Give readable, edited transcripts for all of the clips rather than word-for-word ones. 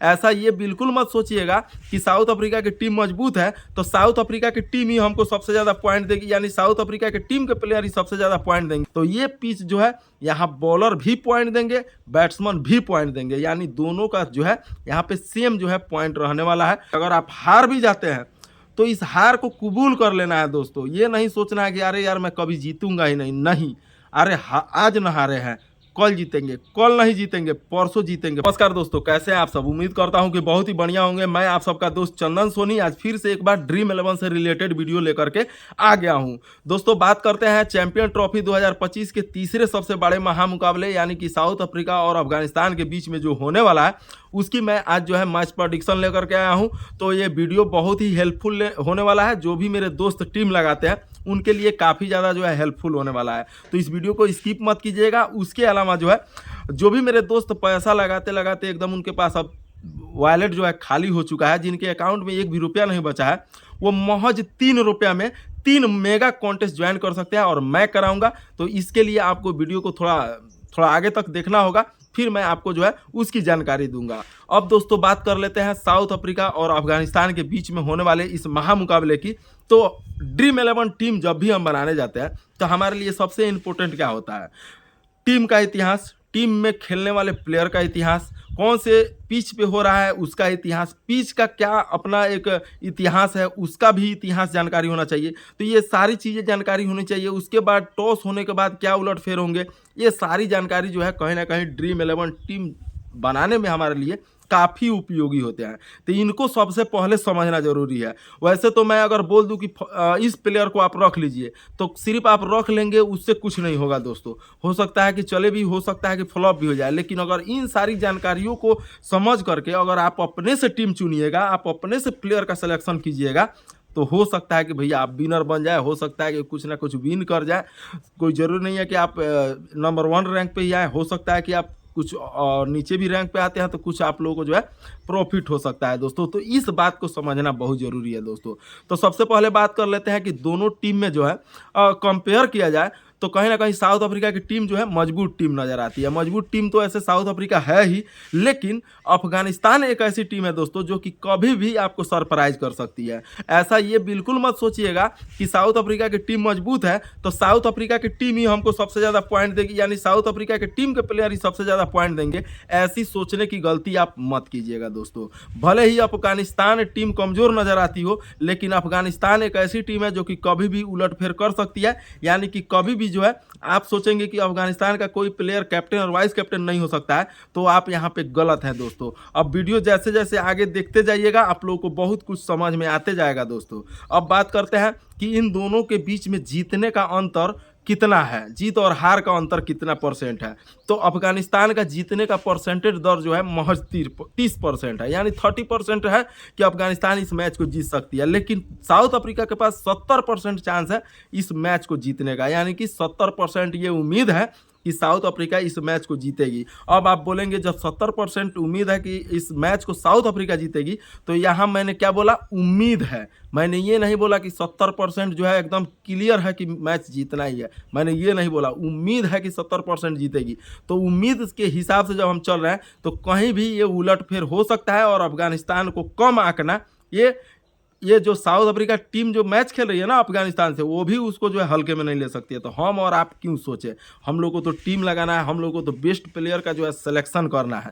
ऐसा ये बिल्कुल मत सोचिएगा कि साउथ अफ्रीका की टीम मजबूत है तो साउथ अफ्रीका की टीम ही हमको सबसे ज़्यादा पॉइंट देगी, यानी साउथ अफ्रीका की टीम के प्लेयर ही सबसे ज़्यादा पॉइंट देंगे। तो ये पिच जो है यहाँ बॉलर भी पॉइंट देंगे, बैट्समैन भी पॉइंट देंगे, यानी दोनों का जो है यहाँ पे सेम जो है पॉइंट रहने वाला है। अगर आप हार भी जाते हैं तो इस हार को कबूल कर लेना है दोस्तों। ये नहीं सोचना है कि अरे यार मैं कभी जीतूंगा ही नहीं, नहीं। अरे आज न हारे हैं, कल जीतेंगे, कल नहीं जीतेंगे, परसों जीतेंगे। नमस्कार दोस्तों, कैसे हैं आप सब? उम्मीद करता हूं कि बहुत ही बढ़िया होंगे। मैं आप सबका दोस्त चंदन सोनी आज फिर से एक बार ड्रीम 11 से रिलेटेड वीडियो लेकर के आ गया हूं। दोस्तों बात करते हैं चैंपियन ट्रॉफी 2025 के तीसरे सबसे बड़े महामुकाबले यानी कि साउथ अफ्रीका और अफगानिस्तान के बीच में जो होने वाला है उसकी मैं आज जो है मैच प्रेडिक्शन लेकर के आया हूं। तो ये वीडियो बहुत ही हेल्पफुल होने वाला है। जो भी मेरे दोस्त टीम लगाते हैं उनके लिए काफ़ी ज़्यादा जो है हेल्पफुल होने वाला है, तो इस वीडियो को स्किप मत कीजिएगा। उसके अलावा जो है जो भी मेरे दोस्त पैसा लगाते लगाते एकदम उनके पास अब वॉलेट जो है खाली हो चुका है, जिनके अकाउंट में एक भी रुपया नहीं बचा है, वो महज 3 रुपया में 3 मेगा कॉन्टेस्ट ज्वाइन कर सकते हैं और मैं कराऊंगा। तो इसके लिए आपको वीडियो को थोड़ा आगे तक देखना होगा, फिर मैं आपको जो है उसकी जानकारी दूंगा। अब दोस्तों बात कर लेते हैं साउथ अफ्रीका और अफगानिस्तान के बीच में होने वाले इस महामुकाबले की। तो ड्रीम 11 टीम जब भी हम बनाने जाते हैं तो हमारे लिए सबसे इम्पोर्टेंट क्या होता है? टीम का इतिहास, टीम में खेलने वाले प्लेयर का इतिहास, कौन से पिच पे हो रहा है उसका इतिहास, पिच का क्या अपना एक इतिहास है उसका भी इतिहास जानकारी होना चाहिए। तो ये सारी चीज़ें जानकारी होनी चाहिए। उसके बाद टॉस होने के बाद क्या उलटफेर होंगे, ये सारी जानकारी जो है कहीं ना कहीं ड्रीम 11 टीम बनाने में हमारे लिए काफ़ी उपयोगी होते हैं। तो इनको सबसे पहले समझना ज़रूरी है। वैसे तो मैं अगर बोल दूं कि इस प्लेयर को आप रख लीजिए तो सिर्फ आप रख लेंगे, उससे कुछ नहीं होगा दोस्तों। हो सकता है कि चले भी, हो सकता है कि फ्लॉप भी हो जाए, लेकिन अगर इन सारी जानकारियों को समझ करके अगर आप अपने से टीम चुनिएगा, आप अपने से प्लेयर का सिलेक्शन कीजिएगा, तो हो सकता है कि भैया आप विनर बन जाए, हो सकता है कि कुछ ना कुछ विन कर जाए। कोई ज़रूरी नहीं है कि आप नंबर 1 रैंक पे ही आए, हो सकता है कि आप कुछ नीचे भी रैंक पे आते हैं तो कुछ आप लोगों को जो है प्रॉफिट हो सकता है दोस्तों। तो इस बात को समझना बहुत ज़रूरी है दोस्तों। तो सबसे पहले बात कर लेते हैं कि दोनों टीम में जो है कंपेयर किया जाए तो कहीं ना कहीं साउथ अफ्रीका की टीम जो है मजबूत टीम नज़र आती है। मजबूत टीम तो ऐसे साउथ अफ्रीका है ही, लेकिन अफगानिस्तान एक ऐसी टीम है दोस्तों जो कि कभी भी आपको सरप्राइज कर सकती है। ऐसा ये बिल्कुल मत सोचिएगा कि साउथ अफ्रीका की टीम मजबूत है तो साउथ अफ्रीका की टीम ही हमको सबसे ज़्यादा पॉइंट देगी, यानी साउथ अफ्रीका की टीम के प्लेयर ही सबसे ज़्यादा पॉइंट देंगे। ऐसी सोचने की गलती आप मत कीजिएगा दोस्तों। भले ही अफगानिस्तान टीम कमज़ोर नज़र आती हो, लेकिन अफगानिस्तान एक ऐसी टीम है जो कि कभी भी उलटफेर कर सकती है, यानी कि कभी भी जो है आप सोचेंगे कि अफगानिस्तान का कोई प्लेयर कैप्टन और वाइस कैप्टन नहीं हो सकता है, तो आप यहाँ पे गलत हैं दोस्तों। अब वीडियो जैसे जैसे आगे देखते जाइएगा आप लोगों को बहुत कुछ समझ में आते जाएगा दोस्तों। अब बात करते हैं कि इन दोनों के बीच में जीतने का अंतर कितना है, जीत और हार का अंतर कितना परसेंट है। तो अफगानिस्तान का जीतने का परसेंटेज दर जो है महज 30% है, यानी 30% है कि अफगानिस्तान इस मैच को जीत सकती है, लेकिन साउथ अफ्रीका के पास 70% चांस है इस मैच को जीतने का, यानी कि 70% ये उम्मीद है कि साउथ अफ्रीका इस मैच को जीतेगी। अब आप बोलेंगे जब 70% उम्मीद है कि इस मैच को साउथ अफ्रीका जीतेगी, तो यहाँ मैंने क्या बोला? उम्मीद है। मैंने ये नहीं बोला कि 70% जो है एकदम क्लियर है कि मैच जीतना ही है, मैंने ये नहीं बोला। उम्मीद है कि 70% जीतेगी। तो उम्मीद के हिसाब से जब हम चल रहे हैं तो कहीं भी ये उलटफेर हो सकता है और अफगानिस्तान को कम आंकना, ये जो साउथ अफ्रीका टीम जो मैच खेल रही है ना अफगानिस्तान से, वो भी उसको जो है हल्के में नहीं ले सकती है। तो हम और आप क्यों सोचे, हम लोग को तो टीम लगाना है, हम लोग को तो बेस्ट प्लेयर का जो है सिलेक्शन करना है।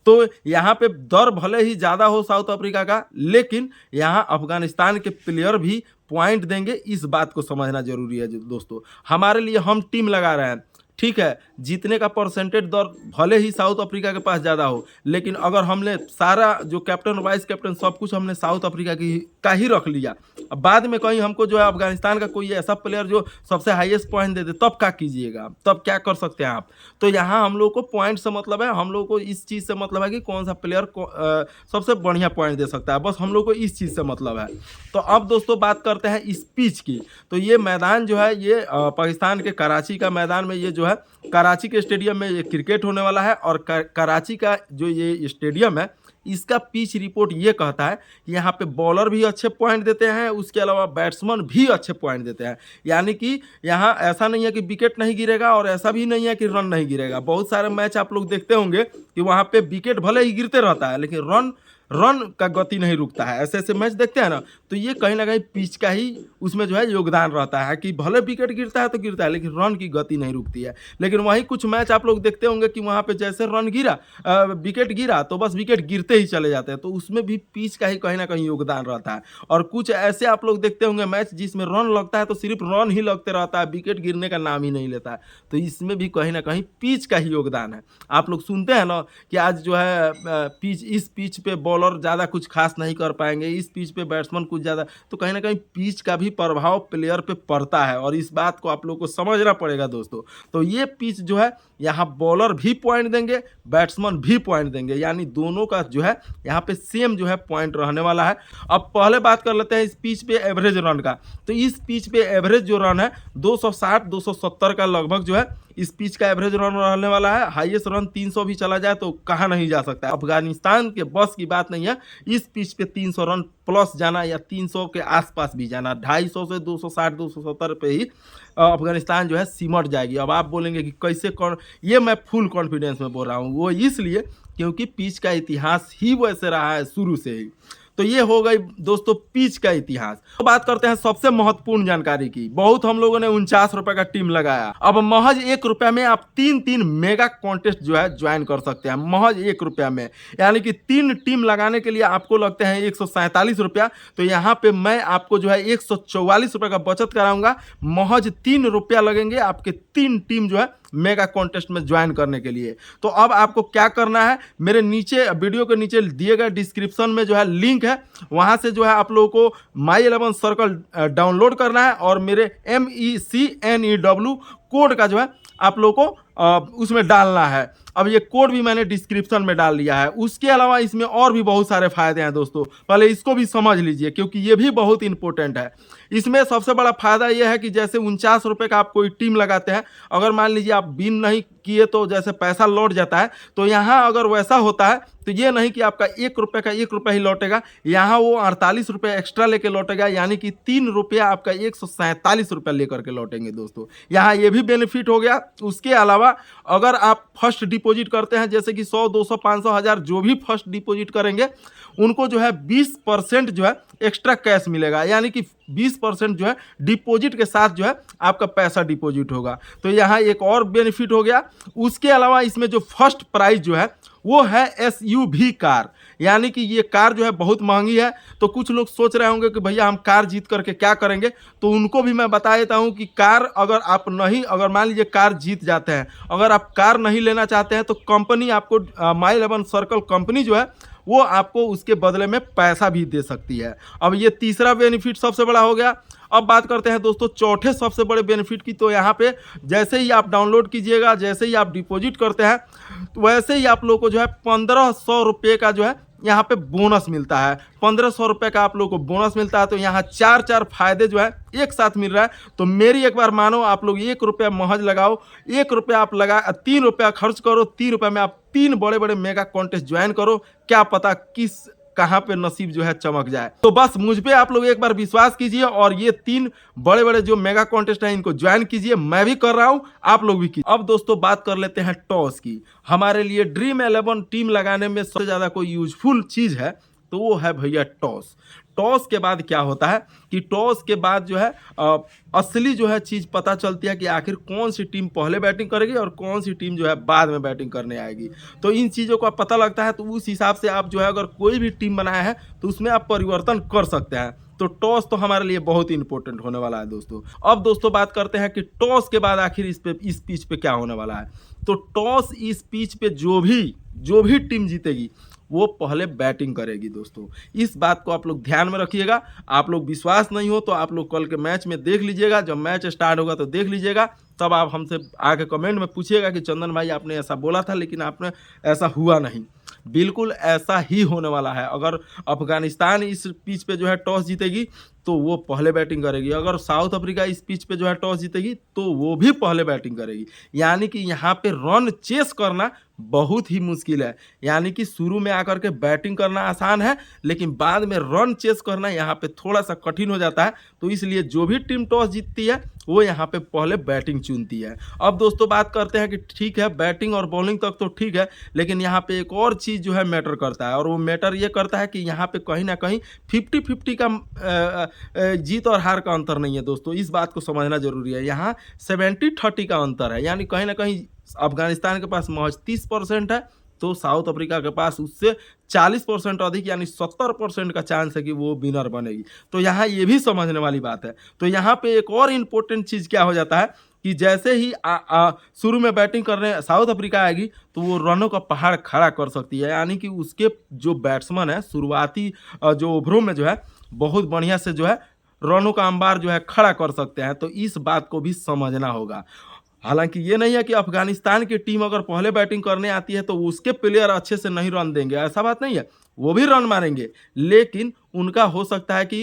तो यहाँ पे दर भले ही ज़्यादा हो साउथ अफ्रीका का, लेकिन यहाँ अफगानिस्तान के प्लेयर भी पॉइंट देंगे, इस बात को समझना जरूरी है दोस्तों। हमारे लिए हम टीम लगा रहे हैं, ठीक है, जीतने का परसेंटेज दर भले ही साउथ अफ्रीका के पास ज़्यादा हो, लेकिन अगर हमने सारा जो कैप्टन वाइस कैप्टन सब कुछ हमने साउथ अफ्रीका का ही रख लिया, अब बाद में कहीं हमको जो है अफगानिस्तान का कोई ऐसा प्लेयर जो सबसे हाईएस्ट पॉइंट दे दे, तब क्या कीजिएगा? तब क्या कर सकते हैं आप? तो यहाँ हम लोग को पॉइंट से मतलब है, हम लोग को इस चीज़ से मतलब है कि कौन सा प्लेयर को सबसे बढ़िया पॉइंट दे सकता है, बस हम लोग को इस चीज़ से मतलब है। तो अब दोस्तों बात करते हैं इस पिच की। तो ये मैदान जो है ये पाकिस्तान के कराची का मैदान में, ये जो है कराची के स्टेडियम में ये क्रिकेट होने वाला है। और कराची का जो ये स्टेडियम है इसका पिच रिपोर्ट ये कहता है कि यहाँ पे बॉलर भी अच्छे पॉइंट देते हैं, उसके अलावा बैट्समैन भी अच्छे पॉइंट देते हैं। यानी कि यहाँ ऐसा नहीं है कि विकेट नहीं गिरेगा और ऐसा भी नहीं है कि रन नहीं गिरेगा। बहुत सारे मैच आप लोग देखते होंगे कि वहाँ पे विकेट भले ही गिरते रहता है लेकिन रन रन का गति नहीं रुकता है। ऐसे ऐसे मैच देखते हैं ना, तो ये कहीं ना कहीं पिच का ही उसमें जो है योगदान रहता है कि भले विकेट गिरता है तो गिरता है लेकिन रन की गति नहीं रुकती है। लेकिन वहीं कुछ मैच आप लोग देखते होंगे कि वहाँ पे जैसे रन गिरा, विकेट गिरा तो बस विकेट गिरते ही चले जाते हैं, तो उसमें भी पिच का ही कहीं ना कहीं योगदान रहता है। और कुछ ऐसे आप लोग देखते होंगे मैच जिसमें रन लगता है तो सिर्फ रन ही लगते रहता है, विकेट गिरने का नाम ही नहीं लेता है, तो इसमें भी कहीं ना कहीं पिच का ही योगदान है। आप लोग सुनते हैं ना कि आज जो है पिच, इस पिच पे बॉलर ज़्यादा कुछ खास नहीं कर पाएंगे, इस पिच पे बैट्समैन कुछ ज़्यादा, तो कहीं ना कहीं पिच का भी प्रभाव प्लेयर पे पड़ता है और इस बात को आप लोग को समझना पड़ेगा दोस्तों। तो ये पिच जो है यहाँ बॉलर भी पॉइंट देंगे, बैट्समैन भी पॉइंट देंगे, यानी दोनों का जो है यहाँ पे सेम जो है पॉइंट रहने वाला है। अब पहले बात कर लेते हैं इस पिच पे एवरेज रन का। तो इस पिच पे एवरेज जो रन है 260-270 का लगभग जो है इस पिच का एवरेज रन रहने वाला है। हाईएस्ट रन 300 भी चला जाए तो कहाँ नहीं जा सकता है, अफगानिस्तान के बस की बात नहीं है इस पिच पे 300 रन प्लस जाना या 300 के आसपास भी जाना। 250 से 260-270 पे ही अफगानिस्तान जो है सिमट जाएगी। अब आप बोलेंगे कि कैसे कौन, ये मैं फुल कॉन्फिडेंस में बोल रहा हूँ, वो इसलिए क्योंकि पिच का इतिहास ही वैसे रहा है शुरू से ही। तो ये हो गई दोस्तों पिच का इतिहास। तो बात करते हैं सबसे महत्वपूर्ण जानकारी की। बहुत हम लोगों ने 49 रुपए का टीम लगाया, अब महज 1 रुपया में आप 3 मेगा कॉन्टेस्ट जो है ज्वाइन कर सकते हैं, महज 1 रुपया में। यानी कि 3 टीम लगाने के लिए आपको लगते हैं 147 रुपया, तो यहाँ पे मैं आपको जो है 144 रुपये का बचत कराऊंगा। महज 3 रुपया लगेंगे आपके 3 टीम जो है मेगा कॉन्टेस्ट में ज्वाइन करने के लिए। तो अब आपको क्या करना है, मेरे नीचे वीडियो के नीचे दिए गए डिस्क्रिप्शन में जो है लिंक है, वहां से जो है आप लोगों को My11 सर्कल डाउनलोड करना है और मेरे MECNEW कोड का जो है आप लोगों को उसमें डालना है। अब ये कोड भी मैंने डिस्क्रिप्शन में डाल दिया है। उसके अलावा इसमें और भी बहुत सारे फायदे हैं दोस्तों, पहले इसको भी समझ लीजिए क्योंकि ये भी बहुत इंपॉर्टेंट है। इसमें सबसे बड़ा फायदा ये है कि जैसे 49 रुपये का आप कोई टीम लगाते हैं, अगर मान लीजिए आप विन नहीं किए तो जैसे पैसा लौट जाता है, तो यहाँ अगर वैसा होता है तो ये नहीं कि आपका 1 रुपये का 1 रुपया ही लौटेगा, यहाँ वो 48 रुपये एक्स्ट्रा लेके लौटेगा, यानी कि 3 रुपया आपका 147 रुपया लेकर के लौटेंगे दोस्तों। यहाँ ये भी बेनिफिट हो गया। उसके अलावा अगर आप फर्स्ट डिपॉजिट करते हैं, जैसे कि 100, 200, 500, 1000 जो भी फर्स्ट डिपॉजिट करेंगे उनको जो है 20% जो है एक्स्ट्रा कैश मिलेगा, यानी कि 20% जो है डिपॉजिट के साथ जो है आपका पैसा डिपॉजिट होगा। तो यहाँ एक और बेनिफिट हो गया। उसके अलावा इसमें जो फर्स्ट प्राइज जो है वो है SUV कार, यानी कि ये कार जो है बहुत महंगी है। तो कुछ लोग सोच रहे होंगे कि भैया हम कार जीत करके क्या करेंगे, तो उनको भी मैं बता देता हूँ कि कार अगर आप नहीं, अगर मान लीजिए कार जीत जाते हैं, अगर आप कार नहीं लेना चाहते हैं तो कंपनी आपको My11 सर्कल कंपनी जो है वो आपको उसके बदले में पैसा भी दे सकती है। अब ये तीसरा बेनिफिट सबसे बड़ा हो गया। अब बात करते हैं दोस्तों चौथे सबसे बड़े बेनिफिट की। तो यहाँ पे जैसे ही आप डाउनलोड कीजिएगा, जैसे ही आप डिपॉजिट करते हैं, तो वैसे ही आप लोग को जो है 1500 रुपये का जो है यहाँ पे बोनस मिलता है। 1500 रुपये का आप लोग को बोनस मिलता है। तो यहाँ 4 फायदे जो है एक साथ मिल रहा है। तो मेरी एक बार मानो, आप लोग 1 रुपया महज लगाओ, 1 रुपया आप लगा 3 रुपया खर्च करो, 3 रुपये में आप 3 बड़े बड़े मेगा कॉन्टेस्ट ज्वाइन करो, क्या पता किस कहाँ पे नसीब जो है चमक जाए। तो बस मुझ पे आप लोग एक बार विश्वास कीजिए और ये 3 बड़े बड़े जो मेगा कॉन्टेस्ट हैं इनको ज्वाइन कीजिए। मैं भी कर रहा हूँ, आप लोग भी कीजिए। अब दोस्तों बात कर लेते हैं टॉस की। हमारे लिए ड्रीम 11 टीम लगाने में सबसे ज़्यादा कोई यूजफुल चीज़ है तो वो है भैया टॉस। टॉस के बाद क्या होता है कि टॉस के बाद जो है असली जो है चीज़ पता चलती है कि आखिर कौन सी टीम पहले बैटिंग करेगी और कौन सी टीम जो है बाद में बैटिंग करने आएगी। तो इन चीज़ों का पता लगता है, तो उस हिसाब से आप जो है अगर कोई भी टीम बनाया है तो उसमें आप परिवर्तन कर सकते हैं। तो टॉस तो हमारे लिए बहुत ही इंपॉर्टेंट होने वाला है दोस्तों। अब दोस्तों बात करते हैं कि टॉस के बाद आखिर इस पिच पे क्या होने वाला है। तो टॉस इस पिच पे जो भी टीम जीतेगी वो पहले बैटिंग करेगी दोस्तों। इस बात को आप लोग ध्यान में रखिएगा। आप लोग विश्वास नहीं हो तो आप लोग कल के मैच में देख लीजिएगा, जब मैच स्टार्ट होगा तो देख लीजिएगा, तब आप हमसे आके कमेंट में पूछिएगा कि चंदन भाई आपने ऐसा बोला था लेकिन आपने ऐसा हुआ नहीं। बिल्कुल ऐसा ही होने वाला है। अगर अफगानिस्तान इस पिच पे जो है टॉस जीतेगी तो वो पहले बैटिंग करेगी। अगर साउथ अफ्रीका इस पिच पे जो है टॉस जीतेगी तो वो भी पहले बैटिंग करेगी। यानी कि यहाँ पे रन चेस करना बहुत ही मुश्किल है। यानी कि शुरू में आकर के बैटिंग करना आसान है, लेकिन बाद में रन चेस करना यहाँ पे थोड़ा सा कठिन हो जाता है। तो इसलिए जो भी टीम टॉस जीतती है वो यहाँ पे पहले बैटिंग चुनती है। अब दोस्तों बात करते हैं कि ठीक है बैटिंग और बॉलिंग तक तो ठीक है, लेकिन यहाँ पे एक और चीज़ जो है मैटर करता है, और वो मैटर ये करता है कि यहाँ पे कहीं ना कहीं 50-50 का जीत और हार का अंतर नहीं है दोस्तों। इस बात को समझना जरूरी है। यहाँ 70-30 का अंतर है, यानी कहीं ना कहीं अफगानिस्तान के पास महज 30% है, तो साउथ अफ्रीका के पास उससे 40% अधिक यानी 70% का चांस है कि वो विनर बनेगी। तो यहाँ ये भी समझने वाली बात है। तो यहाँ पे एक और इम्पोर्टेंट चीज़ क्या हो जाता है कि जैसे ही शुरू में बैटिंग करने साउथ अफ्रीका आएगी तो वो रनों का पहाड़ खड़ा कर सकती है। यानी कि उसके जो बैट्समैन है शुरुआती जो ओवरों में जो है बहुत बढ़िया से जो है रनों का अंबार जो है खड़ा कर सकते हैं। तो इस बात को भी समझना होगा। हालांकि ये नहीं है कि अफगानिस्तान की टीम अगर पहले बैटिंग करने आती है तो उसके प्लेयर अच्छे से नहीं रन देंगे, ऐसा बात नहीं है। वो भी रन मारेंगे, लेकिन उनका हो सकता है कि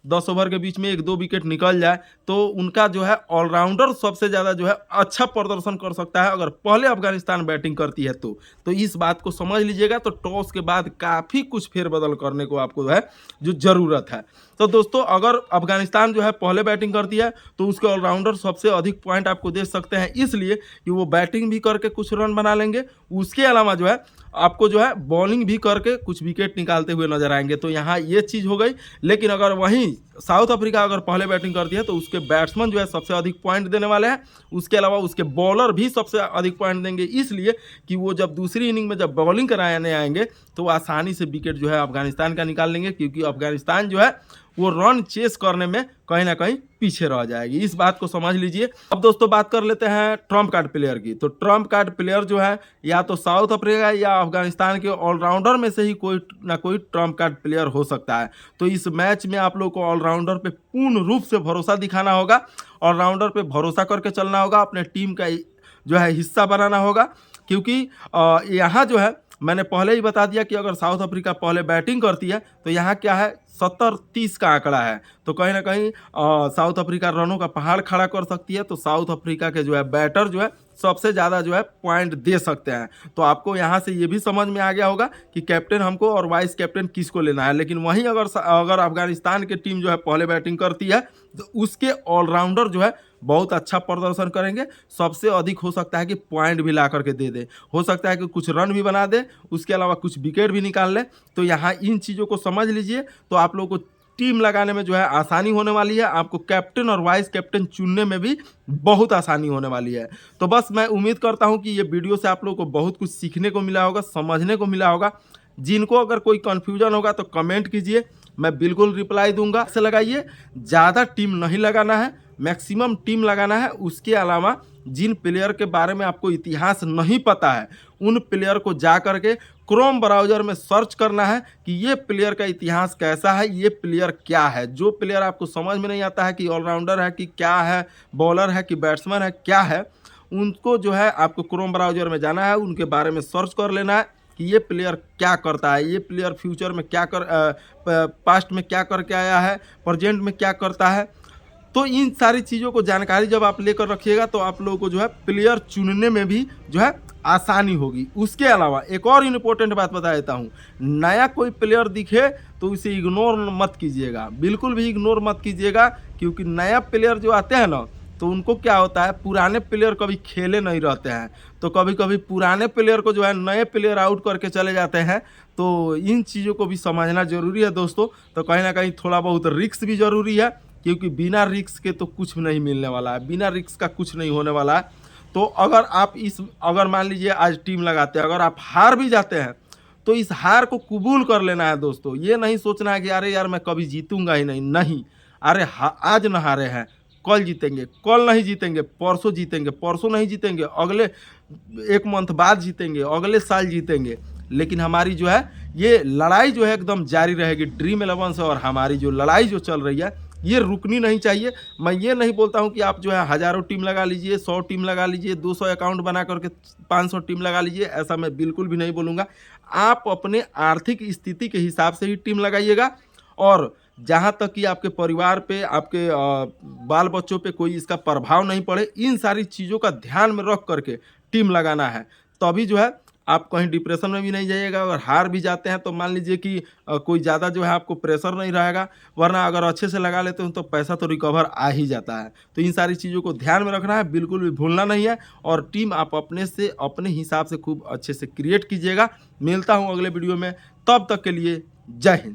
10 ओवर के बीच में 1-2 विकेट निकल जाए, तो उनका जो है ऑलराउंडर सबसे ज़्यादा जो है अच्छा प्रदर्शन कर सकता है अगर पहले अफगानिस्तान बैटिंग करती है तो इस बात को समझ लीजिएगा। तो टॉस के बाद काफ़ी कुछ फेरबदल करने को आपको जो है जो ज़रूरत है। तो दोस्तों अगर अफगानिस्तान जो है पहले बैटिंग करती है तो उसके ऑलराउंडर सबसे अधिक पॉइंट आपको दे सकते हैं, इसलिए कि वो बैटिंग भी करके कुछ रन बना लेंगे, उसके अलावा जो है आपको जो है बॉलिंग भी करके कुछ विकेट निकालते हुए नजर आएंगे। तो यहाँ ये चीज़ हो गई। लेकिन अगर वहीं साउथ अफ्रीका अगर पहले बैटिंग करती है तो उसके बैट्समैन जो है सबसे अधिक पॉइंट देने वाले हैं, उसके अलावा उसके बॉलर भी सबसे अधिक पॉइंट देंगे, इसलिए कि वो जब दूसरी इनिंग में जब बॉलिंग कराने आएंगे तो आसानी से विकेट जो है अफगानिस्तान का निकाल लेंगे, क्योंकि अफगानिस्तान जो है वो रन चेस करने में कहीं ना कहीं पीछे रह जाएगी। इस बात को समझ लीजिए। अब दोस्तों बात कर लेते हैं ट्रम्प कार्ड प्लेयर की। तो ट्रम्प कार्ड प्लेयर जो है या तो साउथ अफ्रीका या अफगानिस्तान के ऑलराउंडर में से ही कोई ना कोई ट्रम्प कार्ड प्लेयर हो सकता है। तो इस मैच में आप लोग को ऑलराउंडर पे पूर्ण रूप से भरोसा दिखाना होगा, ऑलराउंडर पे भरोसा करके चलना होगा, अपने टीम का जो है हिस्सा बनाना होगा, क्योंकि यहाँ जो है मैंने पहले ही बता दिया कि अगर साउथ अफ्रीका पहले बैटिंग करती है तो यहाँ क्या है 70-30 का आंकड़ा है। तो कहीं ना कहीं साउथ अफ्रीका रनों का पहाड़ खड़ा कर सकती है। तो साउथ अफ्रीका के जो है बैटर जो है सबसे ज़्यादा जो है पॉइंट दे सकते हैं। तो आपको यहाँ से ये भी समझ में आ गया होगा कि कैप्टन हमको और वाइस कैप्टन किसको लेना है। लेकिन वहीं अगर अफगानिस्तान की टीम जो है पहले बैटिंग करती है तो उसके ऑलराउंडर जो है बहुत अच्छा प्रदर्शन करेंगे, सबसे अधिक हो सकता है कि पॉइंट भी ला करके दे दे, हो सकता है कि कुछ रन भी बना दे, उसके अलावा कुछ विकेट भी निकाल ले। तो यहाँ इन चीज़ों को समझ लीजिए, तो आप लोगों को टीम लगाने में जो है आसानी होने वाली है, आपको कैप्टन और वाइस कैप्टन चुनने में भी बहुत आसानी होने वाली है। तो बस मैं उम्मीद करता हूँ कि ये वीडियो से आप लोगों को बहुत कुछ सीखने को मिला होगा, समझने को मिला होगा। जिनको अगर कोई कन्फ्यूजन होगा तो कमेंट कीजिए, मैं बिल्कुल रिप्लाई दूंगा। से लगाइए, ज़्यादा टीम नहीं लगाना है, मैक्सिमम टीम लगाना है। उसके अलावा जिन प्लेयर के बारे में आपको इतिहास नहीं पता है उन प्लेयर को जा कर के क्रोम ब्राउज़र में सर्च करना है कि ये प्लेयर का इतिहास कैसा है, ये प्लेयर क्या है। जो प्लेयर आपको समझ में नहीं आता है कि ऑलराउंडर है कि क्या है, बॉलर है कि बैट्समैन है क्या है, उनको जो है आपको क्रोम ब्राउज़र में जाना है, उनके बारे में सर्च कर लेना है कि ये प्लेयर क्या करता है, ये प्लेयर फ्यूचर में क्या पास्ट में क्या करके आया है, प्रेजेंट में क्या करता है। तो इन सारी चीज़ों को जानकारी जब आप लेकर रखिएगा तो आप लोगों को जो है प्लेयर चुनने में भी जो है आसानी होगी। उसके अलावा एक और इम्पोर्टेंट बात बता देता हूँ, नया कोई प्लेयर दिखे तो उसे इग्नोर मत कीजिएगा, बिल्कुल भी इग्नोर मत कीजिएगा, क्योंकि नया प्लेयर जो आते हैं ना तो उनको क्या होता है, पुराने प्लेयर कभी खेले नहीं रहते हैं, तो कभी कभी पुराने प्लेयर को जो है नए प्लेयर आउट करके चले जाते हैं। तो इन चीज़ों को भी समझना ज़रूरी है दोस्तों। तो कहीं ना कहीं थोड़ा बहुत रिस्क भी ज़रूरी है, क्योंकि बिना रिस्क के तो कुछ नहीं मिलने वाला है, बिना रिस्क का कुछ नहीं होने वाला है। तो अगर मान लीजिए आज टीम लगाते हैं, अगर आप हार भी जाते हैं तो इस हार को कबूल कर लेना है दोस्तों। ये नहीं सोचना है कि अरे यार मैं कभी जीतूंगा ही नहीं, अरे आज न हारे हैं कल जीतेंगे, कल नहीं जीतेंगे परसों जीतेंगे, परसों नहीं जीतेंगे अगले 1 मंथ बाद जीतेंगे, अगले साल जीतेंगे। लेकिन हमारी जो है ये लड़ाई जो है एकदम जारी रहेगी ड्रीम 11 से, और हमारी जो लड़ाई जो चल रही है ये रुकनी नहीं चाहिए। मैं ये नहीं बोलता हूँ कि आप जो है हज़ारों टीम लगा लीजिए, 100 टीम लगा लीजिए, 200 अकाउंट बना करके 500 टीम लगा लीजिए, ऐसा मैं बिल्कुल भी नहीं बोलूँगा। आप अपने आर्थिक स्थिति के हिसाब से ही टीम लगाइएगा, और जहाँ तक कि आपके परिवार पे, आपके बाल बच्चों पे कोई इसका प्रभाव नहीं पड़े। इन सारी चीज़ों का ध्यान में रख करके टीम लगाना है, तभी जो है आप कहीं डिप्रेशन में भी नहीं जाइएगा। अगर हार भी जाते हैं तो मान लीजिए कि कोई ज़्यादा जो है आपको प्रेशर नहीं रहेगा, वरना अगर अच्छे से लगा लेते हो तो पैसा तो रिकवर आ ही जाता है। तो इन सारी चीज़ों को ध्यान में रखना है, बिल्कुल भी भूलना नहीं है, और टीम आप अपने से अपने हिसाब से खूब अच्छे से क्रिएट कीजिएगा। मिलता हूँ अगले वीडियो में, तब तक के लिए जय हिंद।